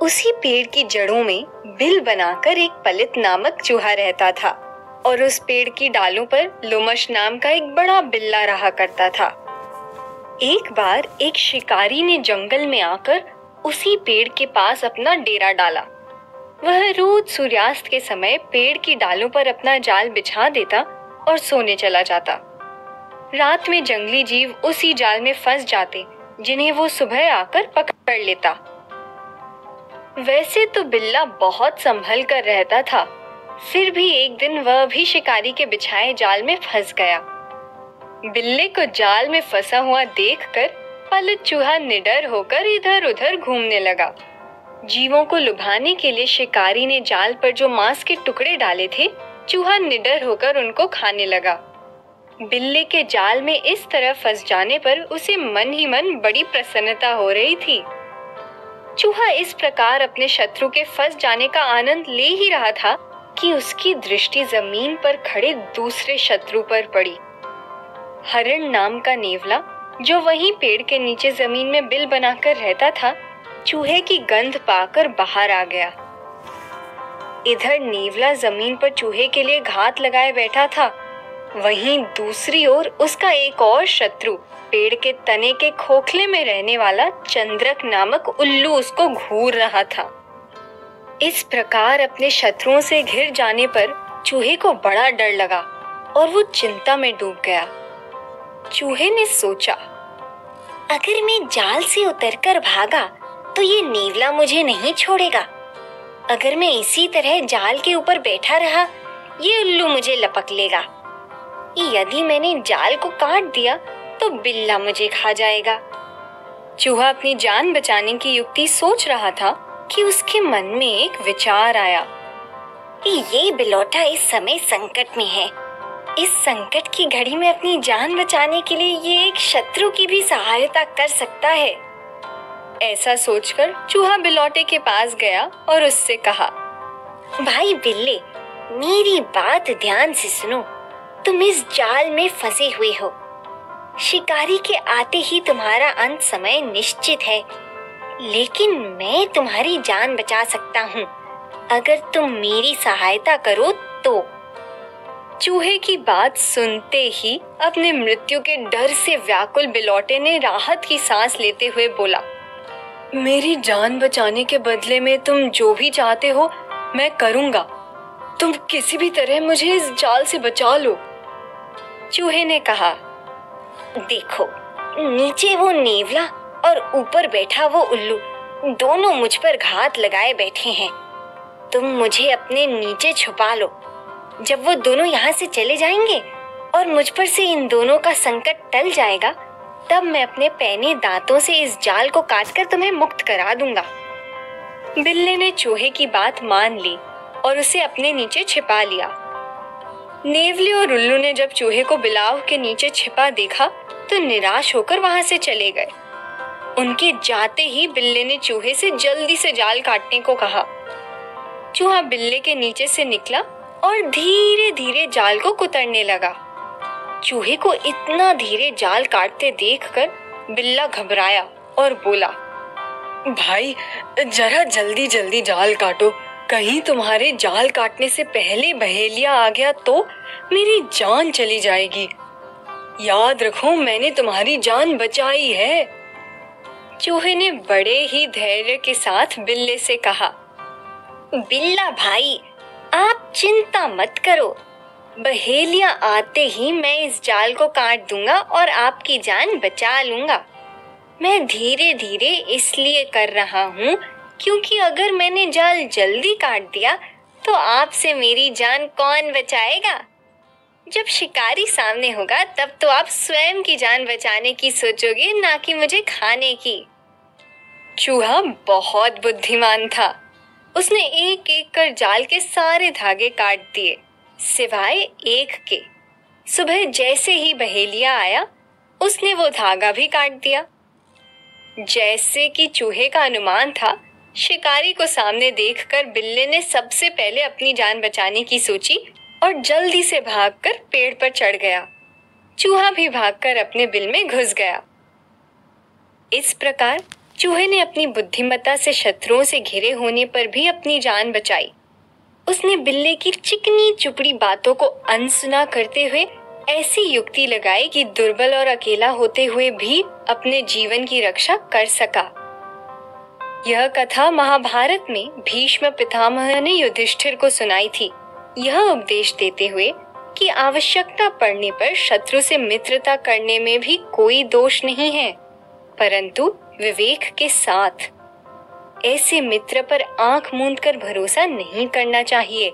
उसी पेड़ की जड़ों में बिल बनाकर एक पलित नामक चूहा रहता था और उस पेड़ की डालों पर लोमश नाम का एक बड़ा बिल्ला रहा करता था। एक बार एक शिकारी ने जंगल में आकर उसी पेड़ के पास अपना डेरा डाला। वह रोज सूर्यास्त के समय पेड़ की डालों पर अपना जाल बिछा देता और सोने चला जाता। रात में जंगली जीव उसी जाल में फंस जाते, जिन्हें वो सुबह आकर पकड़ लेता। वैसे तो बिल्ला बहुत संभल कर रहता था, फिर भी एक दिन वह भी शिकारी के बिछाए जाल में फंस गया। बिल्ले को जाल में फंसा हुआ देखकर पलित चूहा निडर होकर इधर उधर घूमने लगा। जीवों को लुभाने के लिए शिकारी ने जाल पर जो मांस के टुकड़े डाले थे, चूहा निडर होकर उनको खाने लगा। बिल्ले के जाल में इस तरह फंस जाने पर उसे मन ही मन बड़ी प्रसन्नता हो रही थी। चूहा इस प्रकार अपने शत्रु के फंस जाने का आनंद ले ही रहा था कि उसकी दृष्टि जमीन पर खड़े दूसरे शत्रु पर पड़ी। हरण नाम का नेवला, जो वहीं पेड़ के नीचे जमीन में बिल बनाकर रहता था, चूहे की गंध पाकर बाहर आ गया। इधर नेवला जमीन पर चूहे के लिए घात लगाए बैठा था, वहीं दूसरी ओर उसका एक और शत्रु, पेड़ के तने के खोखले में रहने वाला चंद्रक नामक उल्लू, उसको घूर रहा था। इस प्रकार अपने शत्रुओं से घिर जाने पर चूहे को बड़ा डर लगा और वो चिंता में डूब गया। चूहे ने सोचा, अगर मैं जाल से उतरकर भागा तो ये नेवला मुझे नहीं छोड़ेगा। अगर मैं इसी तरह जाल के ऊपर बैठा रहा, ये उल्लू मुझे लपक लेगा। यदि मैंने जाल को काट दिया तो बिल्ला मुझे खा जाएगा। चूहा अपनी जान बचाने की युक्ति सोच रहा था कि उसके मन में एक विचार आया। ये बिलौटा इस समय संकट में है। इस संकट की घड़ी में अपनी जान बचाने के लिए ये एक शत्रु की भी सहायता कर सकता है। ऐसा सोचकर चूहा बिलौटे के पास गया और उससे कहा, भाई बिल्ले, मेरी बात ध्यान से सुनो। तुम इस जाल में फंसे हुए हो। शिकारी के आते ही तुम्हारा अंत समय निश्चित है, लेकिन मैं तुम्हारी जान बचा सकता हूँ अगर तुम मेरी सहायता करो तो। चूहे की बात सुनते ही अपने मृत्यु के डर से व्याकुल बिलौटे ने राहत की सांस लेते हुए बोला, मेरी जान बचाने के बदले में तुम जो भी चाहते हो मैं करूंगा। तुम किसी भी तरह मुझे इस जाल से बचा लो। चूहे ने कहा, देखो, नीचे वो नेवला और ऊपर बैठा वो उल्लू, दोनों मुझ पर घात लगाए बैठे हैं। तुम मुझे अपने नीचे छुपा लो। जब वो दोनों यहाँ से चले जाएंगे और मुझ पर से इन दोनों का संकट टल जाएगा, तब मैं अपने पैने दांतों से इस जाल को काटकर तुम्हें मुक्त करा दूंगा। बिल्ले ने चूहे की बात मान ली और उसे अपने नीचे छिपा लिया। नेवले और उल्लू ने जब चूहे को बिलाव के नीचे छिपा देखा तो निराश होकर वहां से चले गए। उनके जाते ही बिल्ले ने चूहे से जल्दी से जाल काटने को कहा। चूहा बिल्ले के नीचे से निकला और धीरे धीरे जाल को कुतरने लगा। चूहे को इतना धीरे जाल काटते देखकर बिल्ला घबराया और बोला, भाई जरा जल्दी जल्दी जाल काटो, कहीं तुम्हारे जाल काटने से पहले बहेलिया आ गया तो मेरी जान चली जाएगी। याद रखो, मैंने तुम्हारी जान बचाई है। चूहे ने बड़े ही धैर्य के साथ बिल्ले से कहा, बिल्ला भाई, आप चिंता मत करो। बहेलिया आते ही मैं इस जाल को काट दूंगा और आपकी जान बचा लूंगा। मैं धीरे धीरे इसलिए कर रहा हूँ क्योंकि अगर मैंने जाल जल्दी काट दिया तो आपसे मेरी जान कौन बचाएगा। जब शिकारी सामने होगा तब तो आप स्वयं की जान बचाने की सोचोगे, ना कि मुझे खाने की। चूहा बहुत बुद्धिमान था। उसने एक एक कर जाल के सारे धागे काट दिए, सिवाय एक के। सुबह जैसे ही बहेलिया आया, उसने वो धागा भी काट दिया। जैसे कि चूहे का अनुमान था, शिकारी को सामने देखकर बिल्ले ने सबसे पहले अपनी जान बचाने की सोची और जल्दी से भागकर पेड़ पर चढ़ गया। चूहा भी भागकर अपने बिल में घुस गया। इस प्रकार चूहे ने अपनी बुद्धिमत्ता से शत्रुओं से घिरे होने पर भी अपनी जान बचाई। उसने बिल्ली की चिकनी चुपड़ी बातों को अनसुना करते हुए ऐसी युक्ति लगाई कि दुर्बल और अकेला होते हुए भी अपने जीवन की रक्षा कर सका। यह कथा महाभारत में भीष्म पितामह ने युधिष्ठिर को सुनाई थी, यह उपदेश देते हुए कि आवश्यकता पड़ने पर शत्रु से मित्रता करने में भी कोई दोष नहीं है, परंतु विवेक के साथ। ऐसे मित्र पर आंख मूंद कर भरोसा नहीं करना चाहिए,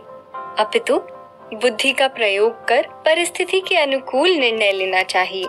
अपितु बुद्धि का प्रयोग कर परिस्थिति के अनुकूल निर्णय लेना चाहिए।